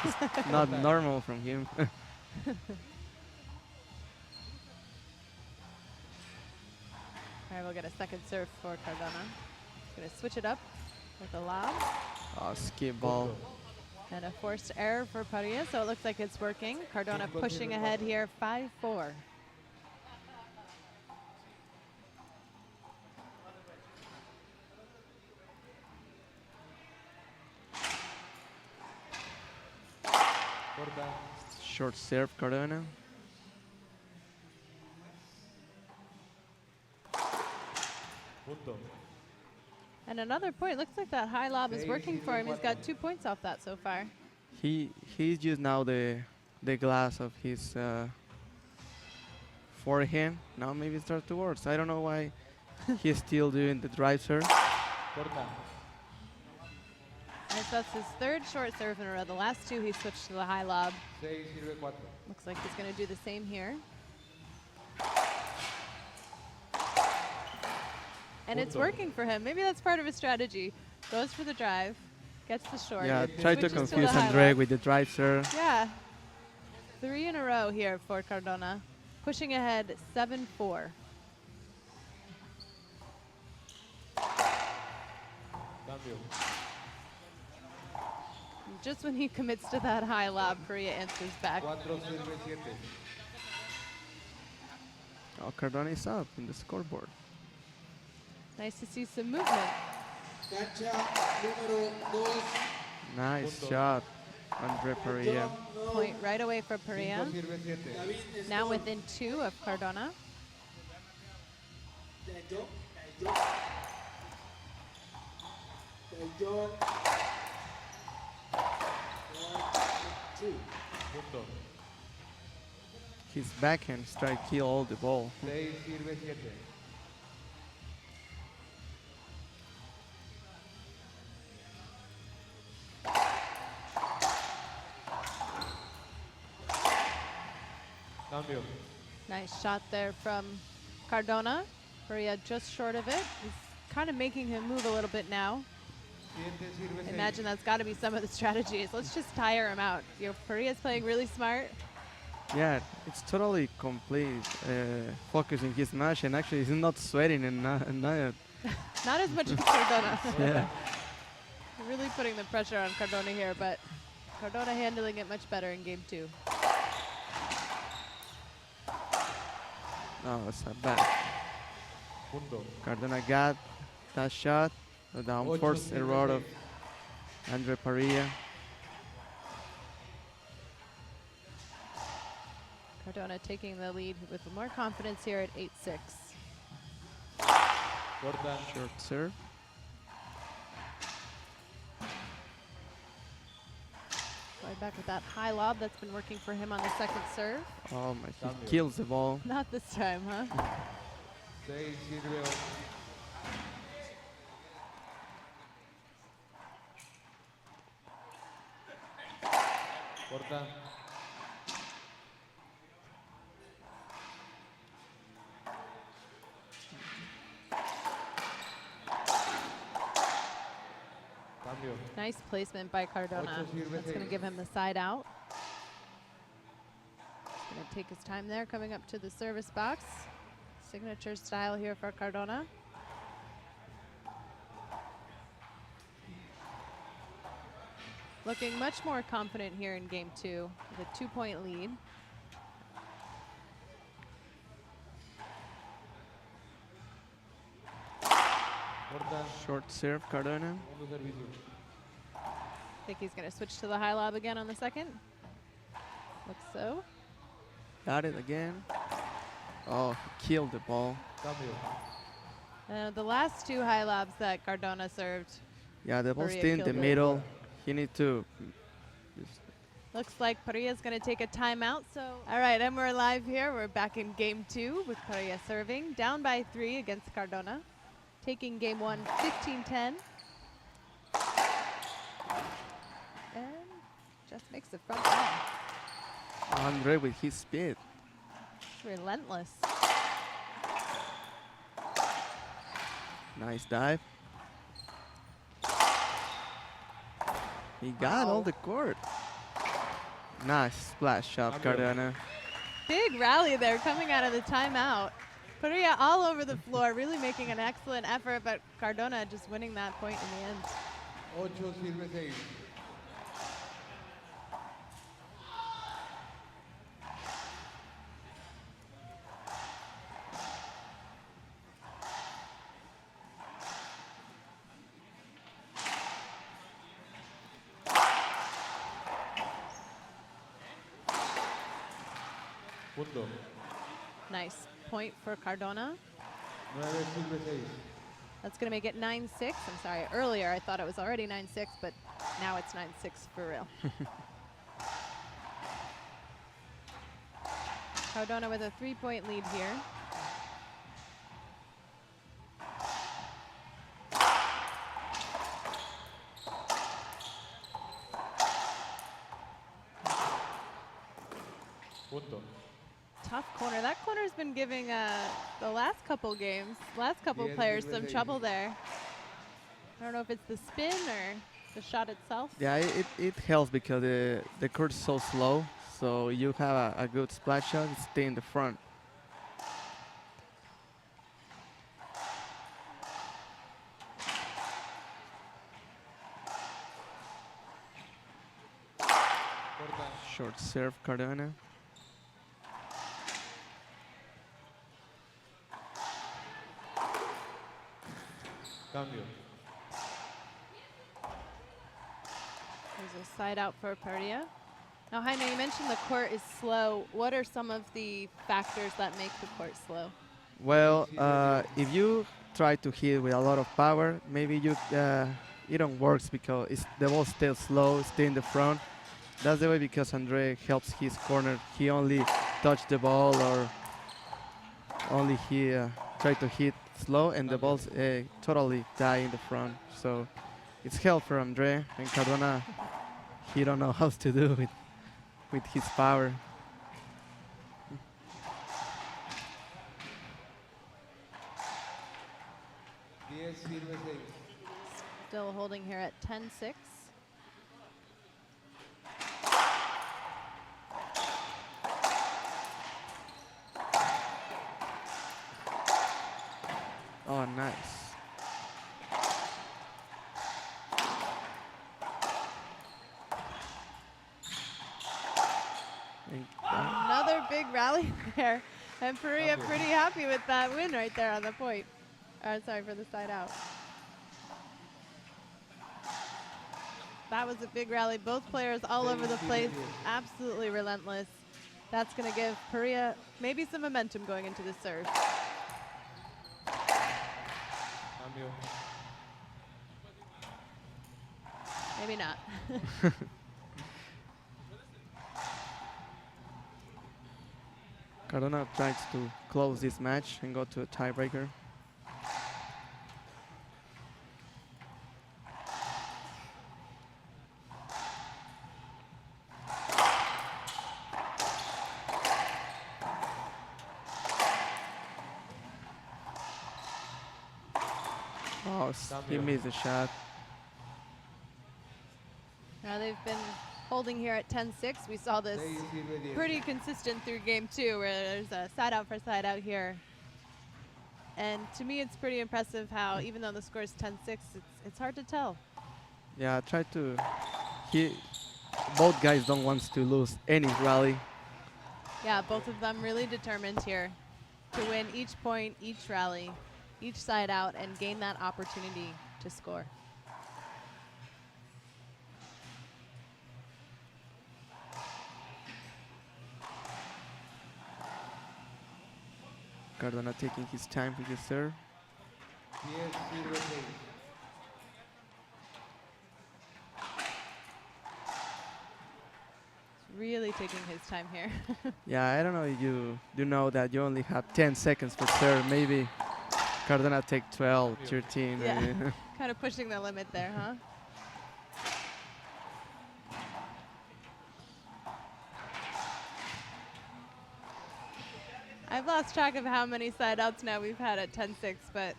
[SPEAKER 2] It's not normal from him.
[SPEAKER 1] All right, we'll get a second serve for Cardona. Gonna switch it up with a lob.
[SPEAKER 2] Oh, skip ball.
[SPEAKER 1] And a forced error for Pereia, so it looks like it's working. Cardona pushing ahead here, 5-4.
[SPEAKER 2] Short serve, Cardona.
[SPEAKER 1] And another point. Looks like that high lob is working for him. He's got 2 points off that so far.
[SPEAKER 2] He's used now the glass of his forehand. Now maybe it starts to work. So I don't know why he's still doing the drive serve.
[SPEAKER 1] And so that's his third short serve in a row. The last two he switched to the high lob. Looks like he's going to do the same here. And it's working for him. Maybe that's part of his strategy. Goes for the drive, gets the short.
[SPEAKER 2] Yeah, try to
[SPEAKER 1] switches
[SPEAKER 2] confuse
[SPEAKER 1] the high
[SPEAKER 2] Andre
[SPEAKER 1] lob.
[SPEAKER 2] with the drive serve.
[SPEAKER 1] Yeah. 3 in a row here for Cardona. Pushing ahead 7-4. Just when he commits to that high lob, Pereia answers back.
[SPEAKER 2] Oh, Cardona is up in the scoreboard.
[SPEAKER 1] Nice to see some movement.
[SPEAKER 5] Cancha número 2.
[SPEAKER 2] Nice shot, Andre Parrilla.
[SPEAKER 1] Point right away for Pereia.
[SPEAKER 5] David
[SPEAKER 1] Now within 2 of Cardona.
[SPEAKER 5] John. 2.
[SPEAKER 2] His backhand strike kill all the ball.
[SPEAKER 5] Cambio.
[SPEAKER 1] Nice shot there from Cardona. Pereia just short of it. He's kind of making him move a little bit now.
[SPEAKER 5] Siguiente sirve
[SPEAKER 1] I
[SPEAKER 5] 6.
[SPEAKER 1] imagine that's got to be some of the strategies. Let's just tire him out. Pereia's playing really smart.
[SPEAKER 2] Yeah, it's totally complete focusing his match, and actually he's not sweating and not
[SPEAKER 1] Not as much as Cardona.
[SPEAKER 2] yeah.
[SPEAKER 1] Really putting the pressure on Cardona here, but Cardona handling it much better in game 2.
[SPEAKER 2] No, it's a bad.
[SPEAKER 5] Punto.
[SPEAKER 2] Cardona got that shot, the unforced error of Andre Parrilla.
[SPEAKER 1] Cardona taking the lead with more confidence here at 8-6.
[SPEAKER 5] Corta.
[SPEAKER 2] Short serve.
[SPEAKER 1] Right back with that high lob that's been working for him on the second serve.
[SPEAKER 2] Oh my,
[SPEAKER 5] Cambio.
[SPEAKER 2] he kills the ball.
[SPEAKER 1] Not this time, huh?
[SPEAKER 5] 6 sirve 8. Corta. Cambio.
[SPEAKER 1] Nice placement by Cardona.
[SPEAKER 5] Ocho sirve
[SPEAKER 1] That's going to
[SPEAKER 5] seis.
[SPEAKER 1] give him the side out. Going to take his time there, coming up to the service box. Signature style here for Cardona. Looking much more confident here in game 2 with a 2-point lead.
[SPEAKER 5] Corta.
[SPEAKER 2] Short serve, Cardona.
[SPEAKER 5] Segundo servicio.
[SPEAKER 1] Think he's going to switch to the high lob again on the second. Looks so.
[SPEAKER 2] Got it again. Oh, he killed the ball.
[SPEAKER 5] Cambio.
[SPEAKER 1] The last 2 high lobs that Cardona served,
[SPEAKER 2] Yeah, the ball's
[SPEAKER 1] Pereia
[SPEAKER 2] still in the
[SPEAKER 1] killed it.
[SPEAKER 2] middle. He need to.
[SPEAKER 1] looks like Pereia's going to take a timeout. So, all right, and we're live here. We're back in game 2 with Pereia serving, down by 3 against Cardona, taking game 1 15-10. And just makes the front line.
[SPEAKER 2] Andre with his speed.
[SPEAKER 1] Relentless.
[SPEAKER 2] Nice dive. He got all the court. Nice splash shot, Cardona.
[SPEAKER 1] Big rally there coming out of the timeout. Pereia all over the floor, really making an excellent effort, but Cardona just winning that point in the end.
[SPEAKER 5] 8 sirve 6. Punto.
[SPEAKER 1] Nice point for Cardona.
[SPEAKER 5] 9 sirve 6.
[SPEAKER 1] That's going to make it 9-6. I'm sorry, earlier I thought it was already 9-6, but now it's 9-6 for real. Cardona with a 3-point lead here.
[SPEAKER 5] Punto.
[SPEAKER 1] Tough corner. That corner's been giving the last couple games, last couple
[SPEAKER 5] Yes,
[SPEAKER 1] players
[SPEAKER 5] it
[SPEAKER 1] some
[SPEAKER 5] was
[SPEAKER 1] trouble there. I don't know if it's the spin or the shot itself.
[SPEAKER 2] Yeah, it helps because the court is so slow, so you have a good splash shot, stay in the front.
[SPEAKER 5] Corta.
[SPEAKER 2] Short serve, Cardona.
[SPEAKER 5] Cambio.
[SPEAKER 1] There's a side out for Pereia. Now, Jaime, you mentioned the court is slow. What are some of the factors that make the court slow?
[SPEAKER 2] Well, if you try to hit with a lot of power, maybe it don't works because the ball still slow, stay in the front. That's the way because Andre helps his corner. He only touch the ball or only he try to hit slow, and the balls totally die in the front. So it's help for Andre, and Cardona, he don't know how to do it with his power.
[SPEAKER 5] sirve 6.
[SPEAKER 1] Still holding here at 10-6.
[SPEAKER 2] Oh, nice.
[SPEAKER 1] Another big rally there. And Pereia pretty happy with that win right there on the point. Sorry, for the side out. That was a big rally. Both players all over the place, absolutely relentless. That's going to give Pereia maybe some momentum going into the serve.
[SPEAKER 5] Cambio.
[SPEAKER 1] Maybe not.
[SPEAKER 2] Cardona tries to close this match and go to a tiebreaker. Oh, he missed the shot.
[SPEAKER 1] Now they've been holding here at 10-6. We saw this
[SPEAKER 5] 6 sirve 10.
[SPEAKER 1] pretty consistent through game 2, where there's a side out for side out here. And to me, it's pretty impressive how, even though the score is 10-6, it's hard to tell.
[SPEAKER 2] Yeah, try to. Both guys don't want to lose any rally.
[SPEAKER 1] Yeah, both of them really determined here to win each point, each rally, each side out, and gain that opportunity to score.
[SPEAKER 2] Cardona taking his time with his serve.
[SPEAKER 5] 10 sirve 6.
[SPEAKER 1] Really taking his time here.
[SPEAKER 2] Yeah, I don't know if you know that you only have 10 seconds for serve. Maybe Cardona take 12, 13.
[SPEAKER 1] Yeah.
[SPEAKER 2] maybe.
[SPEAKER 1] Kind of pushing the limit there, huh? I've lost track of how many side outs now we've had at 10-6, but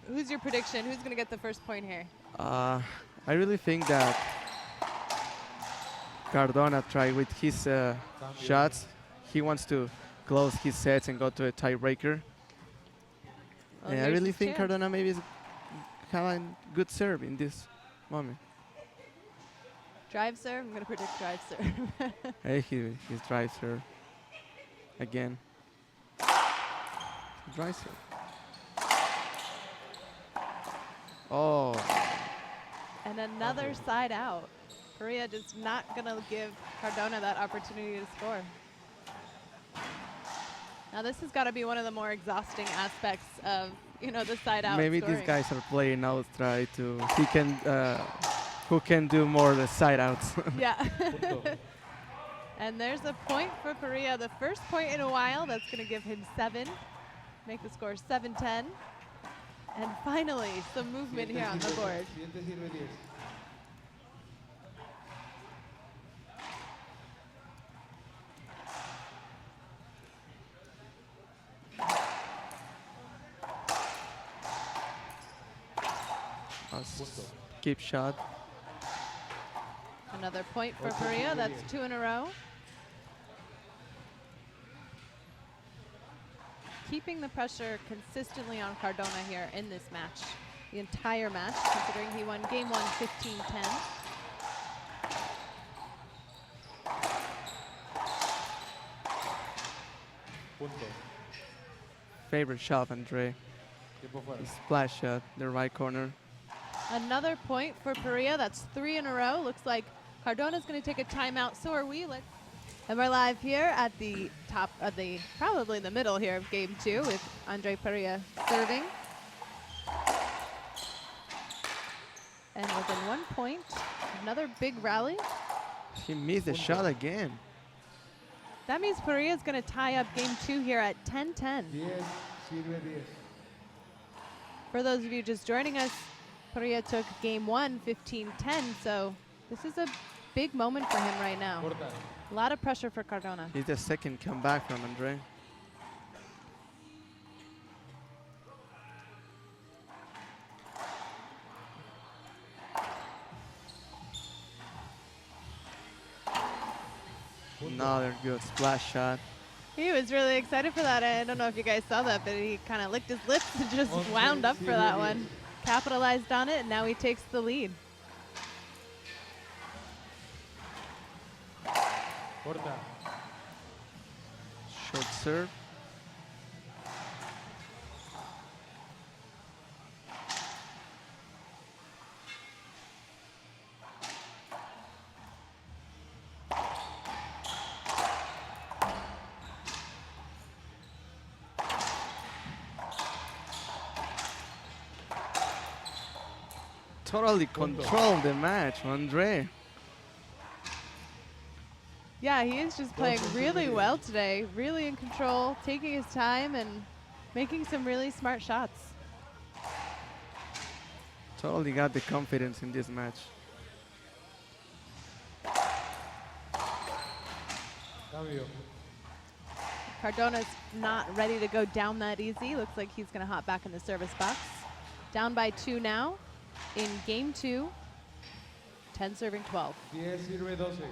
[SPEAKER 1] who's your prediction? Who's going to get the first point here?
[SPEAKER 2] I really think that Cardona try with his shots. He wants to close his sets and go to a tiebreaker.
[SPEAKER 1] Well,
[SPEAKER 2] And I
[SPEAKER 1] here's
[SPEAKER 2] really
[SPEAKER 1] his
[SPEAKER 2] think
[SPEAKER 1] chance.
[SPEAKER 2] Cardona maybe is having good serve in this moment.
[SPEAKER 1] Drive serve? I'm going to predict drive serve.
[SPEAKER 2] Hey, he's drive serve again. Drive serve. Oh,
[SPEAKER 1] And another side out. Pereia just not going to give Cardona that opportunity to score. Now this has got to be one of the more exhausting aspects of, the side out.
[SPEAKER 2] maybe
[SPEAKER 1] scoring.
[SPEAKER 2] these guys are playing out try to who can do more the side outs.
[SPEAKER 1] Yeah.
[SPEAKER 5] Punto.
[SPEAKER 1] And there's a point for Pereia, the first point in a while. That's going to give him 7, make the score 7-10. And finally, some movement here on the board.
[SPEAKER 5] 7 sirve 10.
[SPEAKER 2] Keep shot.
[SPEAKER 1] Another point for Pereia. That's 2 in a row. Keeping the pressure consistently on Cardona here in this match. The entire match, considering he won game 1 15-10.
[SPEAKER 5] Punto.
[SPEAKER 2] Favorite shot, Andre.
[SPEAKER 5] Tiempo fuera.
[SPEAKER 2] The splash shot, the right corner.
[SPEAKER 1] Another point for Pereia. That's 3 in a row. Looks like Cardona's going to take a timeout. So are we. And we're live here at the top of probably the middle here of game 2 with Andre Parrilla serving. And within 1 point, another big rally.
[SPEAKER 2] He missed the shot again.
[SPEAKER 1] That means Pereia is going to tie up game 2 here at 10-10.
[SPEAKER 5] 10 sirve 10.
[SPEAKER 1] For those of you just joining us, Pereia took game 1 15-10, so this is a big moment for him right now.
[SPEAKER 5] Corta.
[SPEAKER 1] A lot of pressure for Cardona.
[SPEAKER 2] It's the second comeback from Andre. Another good splash shot.
[SPEAKER 1] He was really excited for that. I don't know if you guys saw that, but he kind of licked his lips and just wound up for that one. Capitalized on it, and now he takes the lead.
[SPEAKER 5] Corta.
[SPEAKER 2] Short serve. Totally controlled the match, Andre.
[SPEAKER 1] Yeah, he is just playing really well today, really in control, taking his time and making some really smart shots.
[SPEAKER 2] Totally got the confidence in this match.
[SPEAKER 5] Cambio.
[SPEAKER 1] Cardona's not ready to go down that easy. Looks like he's going to hop back in the service box. Down by 2 now in game 2, 10 serving 12.
[SPEAKER 5] 10 sirve 12.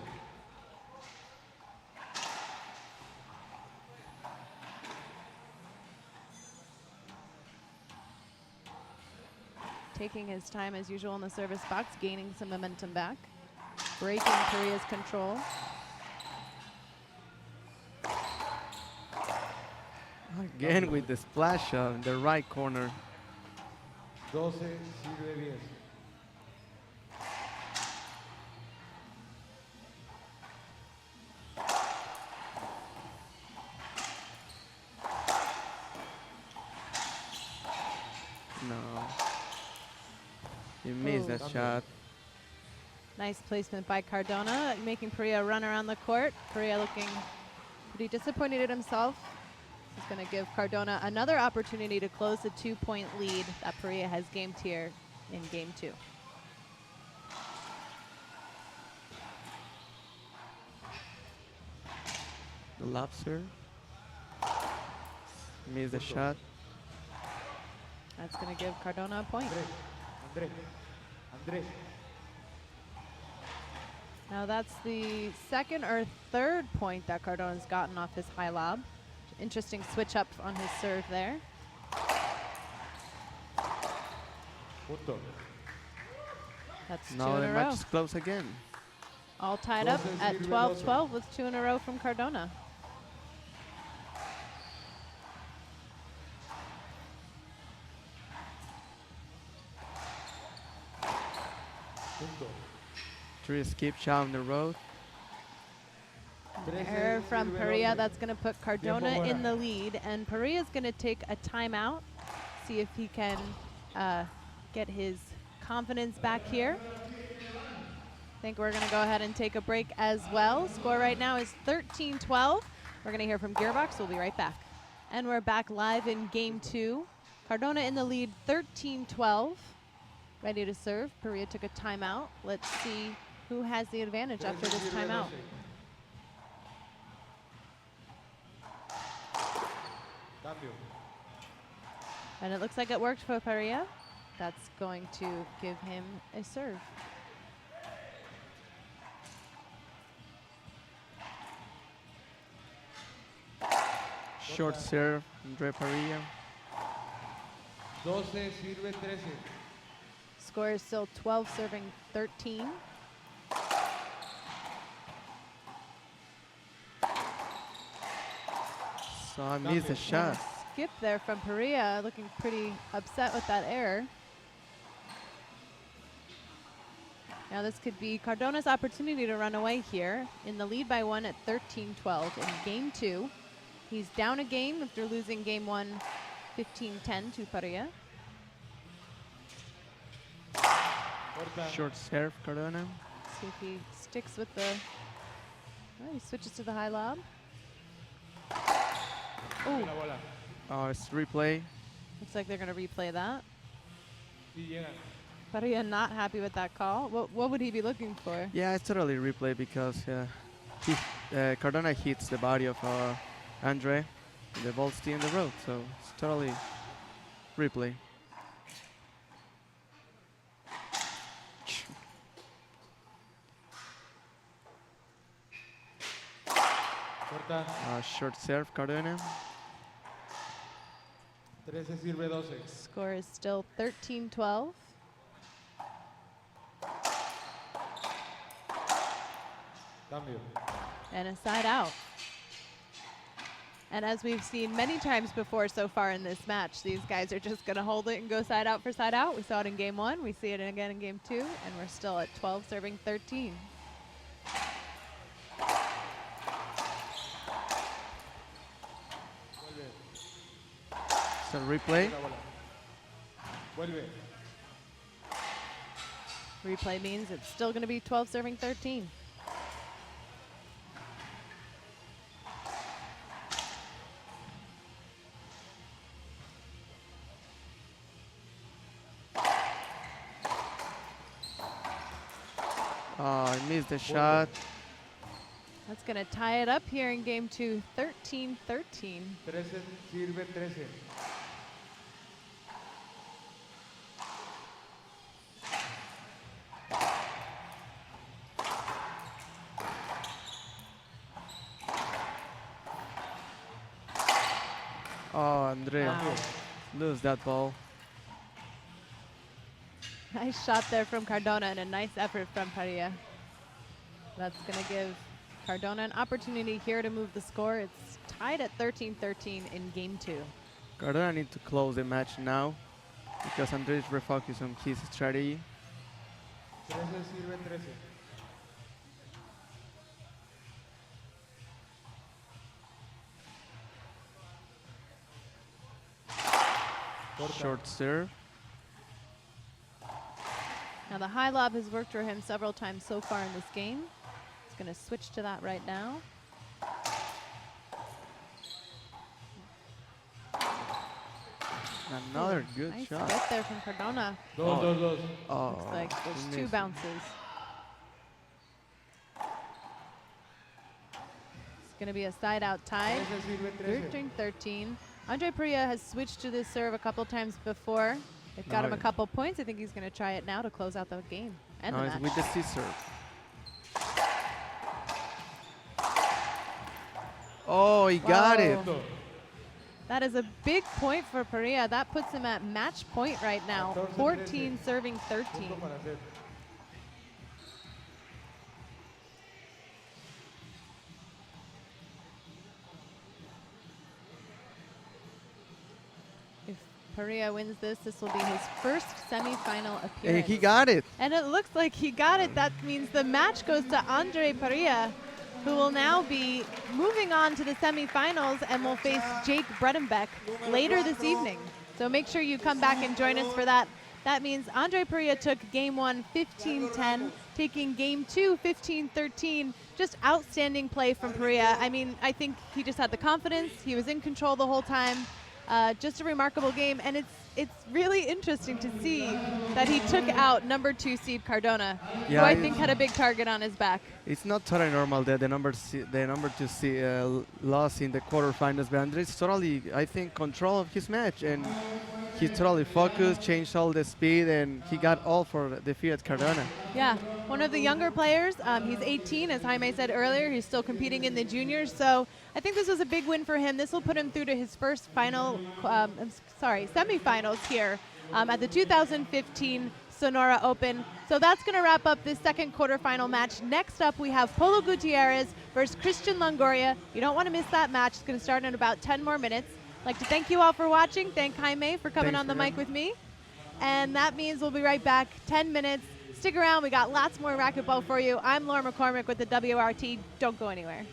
[SPEAKER 1] Taking his time as usual in the service box, gaining some momentum back. Breaking Pereia's control.
[SPEAKER 2] Again with the splash shot in the right corner.
[SPEAKER 5] 12 sirve 10.
[SPEAKER 2] No. He missed that
[SPEAKER 5] Cambio.
[SPEAKER 2] shot.
[SPEAKER 1] Nice placement by Cardona, making Pereia run around the court. Pereia looking pretty disappointed at himself. This is going to give Cardona another opportunity to close the 2-point lead that Pereia has gamed here in game 2.
[SPEAKER 2] The lobster. Missed the shot.
[SPEAKER 1] That's going to give Cardona a point.
[SPEAKER 5] Andre.
[SPEAKER 1] Now that's the second or third point that Cardona's gotten off his high lob. Interesting switch up on his serve there.
[SPEAKER 5] Punto.
[SPEAKER 1] That's 2
[SPEAKER 2] Now
[SPEAKER 1] in
[SPEAKER 2] the
[SPEAKER 1] a
[SPEAKER 2] match
[SPEAKER 1] row.
[SPEAKER 2] is close again.
[SPEAKER 1] All tied up at 12-12 with 2 in a row from Cardona.
[SPEAKER 5] Punto.
[SPEAKER 2] 3 skip shot on the road.
[SPEAKER 1] Error from Pereia. That's going to put Cardona in the lead. And Pereia's going to take a timeout, see if he can get his confidence back here. I think we're going to go ahead and take a break as well. Score right now is 13-12. We're going to hear from Gearbox. We'll be right back. And we're back live in game 2. Cardona in the lead 13-12. Ready to serve. Pereia took a timeout. Let's see who has the advantage after this timeout.
[SPEAKER 5] Cambio.
[SPEAKER 1] And it looks like it worked for Pereia. That's going to give him a serve.
[SPEAKER 2] Short serve, Andre Parrilla.
[SPEAKER 5] 12 sirve 13.
[SPEAKER 1] Score is still 12 serving 13.
[SPEAKER 2] So I missed the shot.
[SPEAKER 1] Skip there from Pereia, looking pretty upset with that error. Now this could be Cardona's opportunity to run away here in the lead by 1 at 13-12 in game 2. He's down a game after losing game 1 15-10 to Pereia.
[SPEAKER 5] Corta.
[SPEAKER 2] Short serve, Cardona.
[SPEAKER 1] See if he sticks with the, oh, he switches to the high lob. Oh,
[SPEAKER 5] La bola.
[SPEAKER 2] Oh, it's replay.
[SPEAKER 1] looks like they're going to replay that.
[SPEAKER 5] Y llegan.
[SPEAKER 1] Pereia not happy with that call. What would he be looking for?
[SPEAKER 2] Yeah, it's totally replay because Cardona hits the body of Andre. And the ball's still in the road, so it's totally replay.
[SPEAKER 5] Corta.
[SPEAKER 2] Short serve, Cardona.
[SPEAKER 5] 13 sirve 12.
[SPEAKER 1] Score is still 13-12.
[SPEAKER 5] Cambio.
[SPEAKER 1] And a side out. And as we've seen many times before so far in this match, these guys are just going to hold it and go side out for side out. We saw it in game 1. We see it again in game 2. And we're still at 12 serving 13.
[SPEAKER 5] Vuelve.
[SPEAKER 2] So replay.
[SPEAKER 5] La bola. Vuelve.
[SPEAKER 1] Replay means it's still going to be 12 serving 13.
[SPEAKER 2] I missed the shot.
[SPEAKER 1] That's going to tie it up here in game 2, 13-13.
[SPEAKER 5] 13 sirve 13.
[SPEAKER 2] Oh, Andre,
[SPEAKER 1] Wow.
[SPEAKER 2] lose that ball.
[SPEAKER 1] Nice shot there from Cardona and a nice effort from Pereia. That's going to give Cardona an opportunity here to move the score. It's tied at 13-13 in game 2.
[SPEAKER 2] Cardona need to close the match now because Andre is refocused on his strategy.
[SPEAKER 5] 13 sirve 13. Corta.
[SPEAKER 2] Short serve.
[SPEAKER 1] Now the high lob has worked for him several times so far in this game. He's going to switch to that right now.
[SPEAKER 2] Another good
[SPEAKER 1] Nice
[SPEAKER 2] shot.
[SPEAKER 1] get there from Cardona.
[SPEAKER 5] Dos, dos, dos.
[SPEAKER 2] Oh,
[SPEAKER 1] Looks like there's
[SPEAKER 2] he
[SPEAKER 1] 2
[SPEAKER 2] missed.
[SPEAKER 1] bounces. It's going to be a side out tie.
[SPEAKER 5] 13 sirve 13.
[SPEAKER 1] 13-13. Andre Parrilla has switched to this serve a couple times before. It got him a
[SPEAKER 2] Nice.
[SPEAKER 1] couple points. I think he's going to try it now to close out the game and the
[SPEAKER 2] Nice
[SPEAKER 1] match.
[SPEAKER 2] with the scissor. Oh, he got it.
[SPEAKER 1] Wow. That is a big point for Pereia. That puts him at match point right now. 14 serving 13.
[SPEAKER 5] Punto para set.
[SPEAKER 1] If Pereia wins this, this will be his first semifinal
[SPEAKER 2] And
[SPEAKER 1] appearance.
[SPEAKER 2] he got it.
[SPEAKER 1] And it looks like he got it. That means the match goes to Andre Parrilla, who will now be moving on to the semifinals and will face Jake Bredenbeck later this evening. So make sure you come back and join us for that. That means Andre Parrilla took game 1 15-10, taking game 2 15-13. Just outstanding play from Pereia. I mean, I think he just had the confidence. He was in control the whole time. Just a remarkable game, and it's really interesting to see that he took out number 2 seed Cardona, who
[SPEAKER 2] Yeah,
[SPEAKER 1] I
[SPEAKER 2] it's-
[SPEAKER 1] think had a big target on his back.
[SPEAKER 2] It's not totally normal that the number 2 seed lost in the quarterfinals, but Andre's totally, I think, control of his match, and he's totally focused, changed all the speed, and he got all for defeat Cardona.
[SPEAKER 1] Yeah, one of the younger players. He's 18, as Jaime said earlier. He's still competing in the juniors, so I think this was a big win for him. This will put him through to his first semifinals here at the 2015 Sonora Open. So that's going to wrap up this second quarterfinal match. Next up, we have Polo Gutierrez versus Christian Longoria. You don't want to miss that match. It's going to start in about 10 more minutes. I'd like to thank you all for watching. Thank Jaime for coming
[SPEAKER 2] Thanks
[SPEAKER 1] on the
[SPEAKER 2] for
[SPEAKER 1] mic
[SPEAKER 2] having
[SPEAKER 1] with me. And that means we'll be right back, 10 minutes. Stick around. We got lots more racquetball for you. I'm Laura McCormick with the WRT. Don't go anywhere.